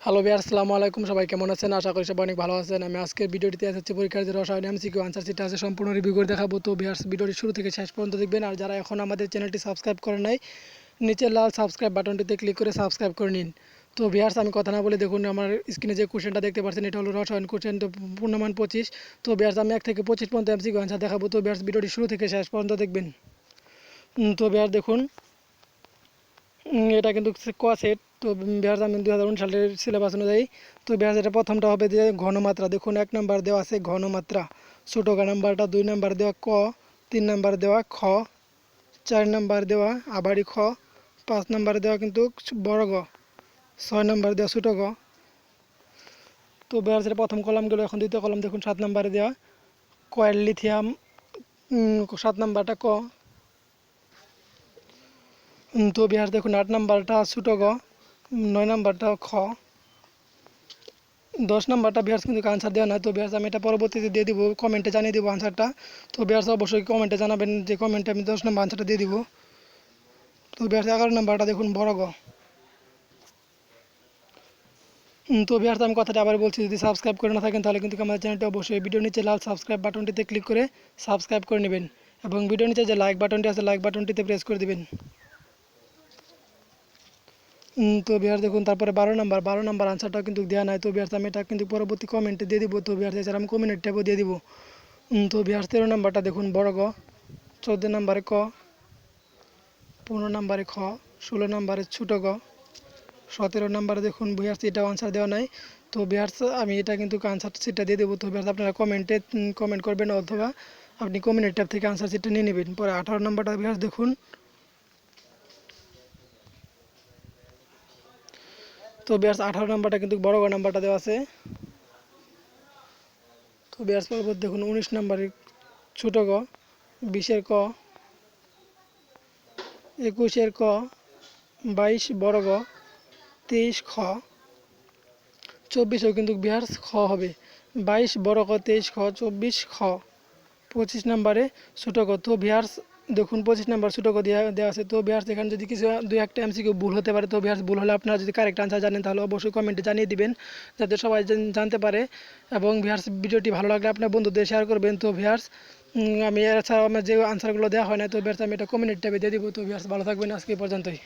Hello viewers, আসসালামু আলাইকুম। সবাই কেমন আছেন? আশা করি সবাই অনেক ভালো আছেন। আমি আজকের ভিডিওটিতে এসেছি পরীক্ষার যে রসায়ন এমসিকিউ আনসার শিটটা আছে সম্পূর্ণ রিভিউ করে দেখাবো। তো ভিউয়ার্স, ভিডিওটি শুরু থেকে শেষ পর্যন্ত দেখবেন। আর যারা এখন আমাদের চ্যানেলটি সাবস্ক্রাইব করেন নাই, নিচের লাল সাবস্ক্রাইব বাটনটিতে ক্লিক করে সাবস্ক্রাইব করে নিন। তো ভিউয়ার্স, আমি কথা না বলে দেখুন আমার স্ক্রিনে যে কোশ্চেনটা দেখতে পাচ্ছেন, এটা হলো রসায়ন কোশ্চেন। তো পূর্ণমান 25। তো ভিউয়ার্স, আমি 1 থেকে 25 পর্যন্ত এমসিকিউ আনসার দেখাবো। তো ভিউয়ার্স, ভিডিওটি শুরু থেকে শেষ পর্যন্ত দেখবেন। তো ভিউয়ার্স দেখুন, এটা কিন্তু ক সেট। তো বিহার আমি 2019 সালের সিলেবাস অনুযায়ী। তো বিহার এটা প্রথমটা হবে যে ঘনমাত্রা। দেখুন 1 নাম্বার দেওয়া আছে ঘনমাত্রা, ছোটো নাম্বারটা, 2 নাম্বার দেওয়া ক, 3 নাম্বার দেওয়া খ, 4 নাম্বার দেওয়া আবারই খ, 5 নাম্বার দেওয়া কিন্তু বড় গ, 6 নাম্বার দেওয়া ছোটো গ। তো বিহার সেটা প্রথম কলাম গেল। এখন দ্বিতীয় কলাম দেখুন 7 নাম্বারে দেওয়া কয়েল লিথিয়াম, 7 নাম্বারটা ক। তো বিহার দেখুন 8 নাম্বারটা ছোটো গ, 9 নাম্বারটা খ, 10 নাম্বারটা বিয়ার্স কিন্তু আনসার দেওয়া নয়। তো বিয়ার্স আমি এটা পরবর্তীতে দিয়ে দিব, কমেন্টে জানিয়ে দিব আনসারটা। তো বিয়ার্স অবশ্যই কমেন্টে জানাবেন যে কমেন্টে আমি 10 নাম্বার আনসারটা দিয়ে দিব। তো বিয়ার্স 11 নাম্বারটা দেখুন বড় গ। তো বিয়ার্স আমি কথাটা আবার বলছি, যদি সাবস্ক্রাইব করে না থাকেন তাহলে কিন্তু আমাদের চ্যানেলটি অবশ্যই ভিডিও নিচে লাল সাবস্ক্রাইব বাটনটিতে ক্লিক করে সাবস্ক্রাইব করে নেবেন এবং ভিডিও নিচে যে লাইক বাটনটি আছে লাইক বাটনটিতে প্রেস করে দেবেন। তো বিহার দেখুন তারপরে 12 নাম্বার আনসারটা কিন্তু দেওয়া নাই। তো বিহার আমি এটা কিন্তু পরবর্তী কমেন্টে দিয়ে দিব। তো বিহার এছাড়া আমি কমেন্ট ট্যাবও দিয়ে দিব। তো বিহার 13 নাম্বারটা দেখুন বড় গ, 14 নাম্বারে ক, 15 নাম্বারে খ, 16 নাম্বারে ছোটো গ, 17 নাম্বারে দেখুন বিহার এটাও আনসার দেওয়া নাই। তো বিহার আমি এটা কিন্তু আনসার সিটটা দিয়ে দেবো। তো বিহার আপনারা কমেন্টে কমেন্ট করবেন অথবা আপনি কমেন্ট ট্যাব থেকে আনসার সিটটা নিয়ে নেবেন। পরে 18 নাম্বারটা বিহার দেখুন। তো বিহার 18 নাম্বারটা কিন্তু বড় গ নাম্বারটা দেওয়া আছে। তো বিহার পরবর্তী দেখুন 19 নাম্বারে ছোটো গ, 20-এর ক, 21-এর ক, 22 বড় গ, 23 খ, 24ও কিন্তু বিহার খ হবে। 22 বড় ক, 23 খ, 24 খ, 25 নাম্বারে ছোটো গ। তো বিহার দেখুন 25 নাম্বার ছোটো গ দেওয়া আছে। তো বিহার এখানে যদি কিছু 2-1টা এমসিকিউ ভুল হতে পারে। তো বিহার ভুল হলে আপনারা যদি কারেক্ট আনসার জানেন তাহলে অবশ্যই কমেন্টে জানিয়ে দিবেন, যাতে সবাই জানতে পারে। এবং বিহার ভিডিওটি ভালো লাগলে আপনার বন্ধুদের শেয়ার করবেন। তো ভিউয়ার্স, আমি এছাড়াও আমার যে আনসারগুলো দেওয়া হয় না, তো ভিউয়ার্স আমি এটা কমেন্ট ট্যাবে দিয়ে দিব। তো ভিউয়ার্স ভালো থাকবেন, আজকে এই পর্যন্তই।